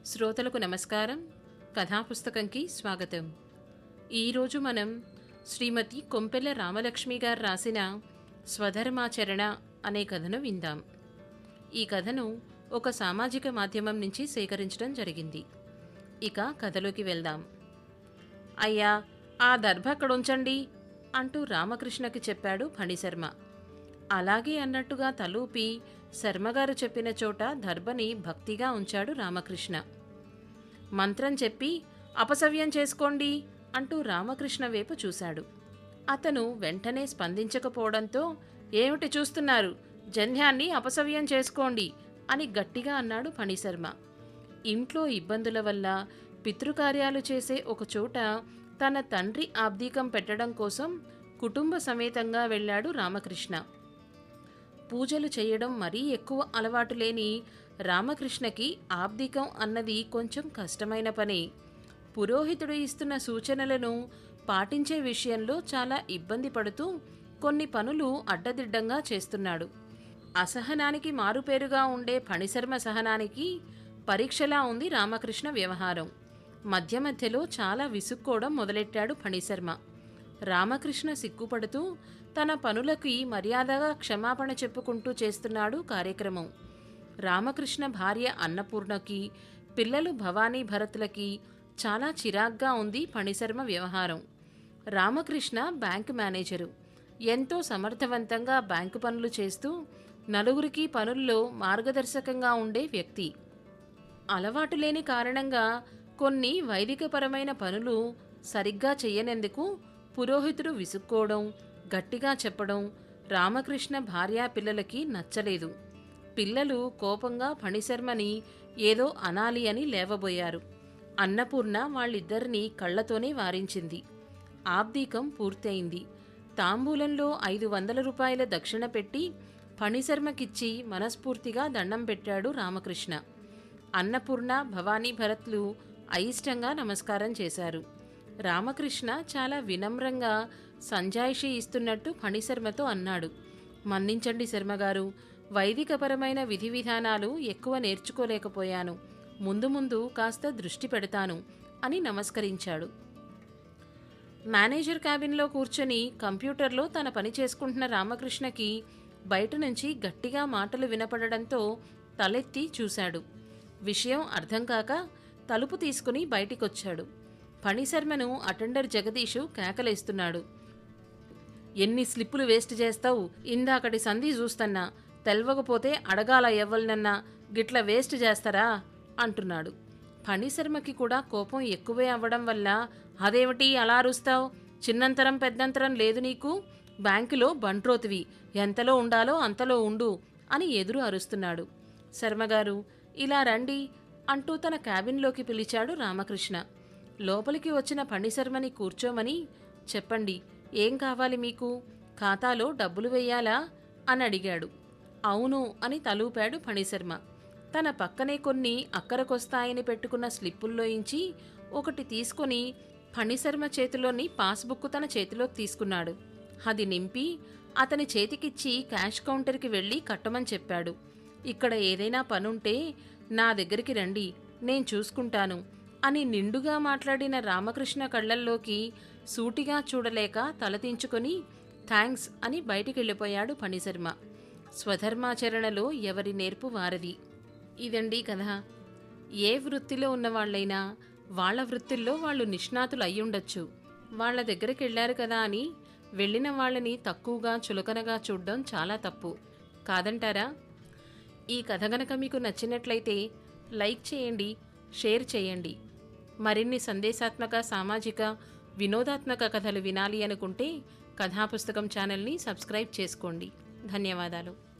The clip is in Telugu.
శ్రోతలకు నమస్కారం. కథాపుస్తకంకి స్వాగతం. ఈరోజు మనం శ్రీమతి కొంపెల్ల రామలక్ష్మి గారు రాసిన స్వధర్మాచరణ అనే కథను విందాం. ఈ కథను ఒక సామాజిక మాధ్యమం నుంచి సేకరించడం జరిగింది. ఇక కథలోకి వెళ్దాం. అయ్యా, ఆ దర్భ అక్కడుంచండి అంటూ రామకృష్ణకి చెప్పాడు ఫణిశర్మ. అలాగే అన్నట్టుగా తలూపి శర్మగారు చెప్పిన చోట దర్భని భక్తిగా ఉంచాడు రామకృష్ణ. మంత్రం చెప్పి అపసవ్యం చేసుకోండి అంటూ రామకృష్ణ వైపు చూశాడు. అతను వెంటనే స్పందించకపోవడంతో, ఏమిటి చూస్తున్నారు, జంధ్యాన్ని అపసవ్యం చేసుకోండి అని గట్టిగా అన్నాడు ఫణిశర్మ. ఇంట్లో ఇబ్బందుల వల్ల పితృకార్యాలు చేసే ఒకచోట తన తండ్రి ఆబ్దీకం పెట్టడం కోసం కుటుంబ సమేతంగా వెళ్ళాడు రామకృష్ణ. పూజలు చేయడం మరీ ఎక్కువ అలవాటు లేని రామకృష్ణకి ఆబ్దికం అన్నది కొంచెం కష్టమైన పని. పురోహితుడు ఇస్తున్న సూచనలను పాటించే విషయంలో చాలా ఇబ్బంది పడుతూ కొన్ని పనులు అడ్డదిడ్డంగా చేస్తున్నాడు. అసహనానికి మారుపేరుగా ఉండే ఫణిశర్మ సహనానికి పరీక్షలా ఉంది రామకృష్ణ వ్యవహారం. మధ్య మధ్యలో చాలా విసుక్కోవడం మొదలెట్టాడు ఫణిశర్మ. రామకృష్ణ సిగ్గుపడుతూ తన పనులకి మర్యాదగా క్షమాపణ చెప్పుకుంటూ చేస్తున్నాడు కార్యక్రమం. రామకృష్ణ భార్య అన్నపూర్ణకి, పిల్లలు భవానీ భరత్లకి చాలా చిరాగ్గా ఉంది ఫణిశర్మ వ్యవహారం. Ramakrishna bank manager. ఎంతో సమర్థవంతంగా బ్యాంకు పనులు చేస్తూ నలుగురికి పనుల్లో మార్గదర్శకంగా ఉండే వ్యక్తి. అలవాటు లేని కారణంగా కొన్ని వైదికపరమైన పనులు సరిగ్గా చెయ్యనందుకు పురోహితుడు విసుక్కోవడం, గట్టిగా చెప్పడం రామకృష్ణ భార్యా పిల్లలకి నచ్చలేదు. పిల్లలు కోపంగా ఫణిశర్మని ఏదో అనాలి అని లేవబోయారు. అన్నపూర్ణ వాళ్ళిద్దరినీ కళ్లతోనే వారించింది. ఆబ్దీకం పూర్తయింది. తాంబూలంలో 500 రూపాయల దక్షిణ పెట్టి ఫణిశర్మకిచ్చి మనస్ఫూర్తిగా దండం పెట్టాడు రామకృష్ణ. అన్నపూర్ణ, భవానీ భరత్లు అయిష్టంగా నమస్కారం చేశారు. రామకృష్ణ చాలా వినమ్రంగా సంజాయిషి ఇస్తున్నట్టు ఫణిశర్మతో అన్నాడు. మన్నించండి శర్మగారు, వైదికపరమైన విధి విధానాలు ఎక్కువ నేర్చుకోలేకపోయాను. ముందు ముందు కాస్త దృష్టి పెడతాను అని నమస్కరించాడు. మేనేజర్ క్యాబిన్లో కూర్చొని కంప్యూటర్లో తన పని చేసుకుంటున్న రామకృష్ణకి బయట నుంచి గట్టిగా మాటలు వినపడడంతో తలెత్తి చూశాడు. విషయం అర్థం కాక తలుపు తీసుకుని బయటికొచ్చాడు. ఫణిశర్మను అటెండర్ జగదీషు కేకలేస్తున్నాడు. ఎన్ని స్లిప్పులు వేస్ట్ చేస్తావు, ఇందాకటి సంధి చూస్తన్నా, తెల్వకపోతే అడగాల ఎవ్వలనన్నా, గిట్ల వేస్ట్ చేస్తారా అంటున్నాడు. ఫణిశర్మకి కూడా కోపం ఎక్కువే అవ్వడం వల్ల, అదేమిటి అలా అరుస్తావు, చిన్నంతరం పెద్దంతరం లేదు నీకు, బ్యాంకులో బంట్రోతివి, ఎంతలో ఉండాలో అంతలో ఉండు అని ఎదురు అరుస్తున్నాడు. శర్మగారు ఇలా రండి అంటూ తన క్యాబిన్లోకి పిలిచాడు రామకృష్ణ. లోపలికి వచ్చిన ఫణిశర్మని కూర్చోమని, చెప్పండి ఏం కావాలి మీకు, ఖాతాలో డబ్బులు వెయ్యాలా అని అడిగాడు. అవును అని తలూపాడు ఫణిశర్మ. తన పక్కనే కొన్ని అక్కరకొస్తాయని పెట్టుకున్న స్లిప్పుల్లోంచి ఒకటి తీసుకొని ఫణిశర్మ చేతిలోని పాస్బుక్ తన చేతిలోకి తీసుకున్నాడు. అది నింపి అతని చేతికిచ్చి క్యాష్ కౌంటర్కి వెళ్ళి కట్టమని చెప్పాడు. ఇక్కడ ఏదైనా పనుంటే నా దగ్గరికి రండి, నేను చూసుకుంటాను అని నిండుగా మాట్లాడిన రామకృష్ణ కళ్లల్లోకి సూటిగా చూడలేక తలదించుకొని థ్యాంక్స్ అని బయటికెళ్ళిపోయాడు ఫణిశర్మ. స్వధర్మాచరణలో ఎవరి నేర్పు వారది. ఇదండి కథ. ఏ వృత్తిలో ఉన్నవాళ్లైనా వాళ్ల వృత్తిల్లో వాళ్ళు నిష్ణాతులు అయ్యుండొచ్చు. వాళ్ల దగ్గరికి వెళ్ళారు కదా అని వెళ్ళిన వాళ్ళని తక్కువగా చులకనగా చూడడం చాలా తప్పు కాదంటారా? ఈ కథ గనక మీకు నచ్చినట్లయితే లైక్ చేయండి, షేర్ చేయండి. మరిన్ని సందేశాత్మక, సామాజిక, వినోదాత్మక కథలు వినాలి అనుకుంటే కథాపుస్తకం ఛానల్ని సబ్స్క్రైబ్ చేసుకోండి. ధన్యవాదాలు.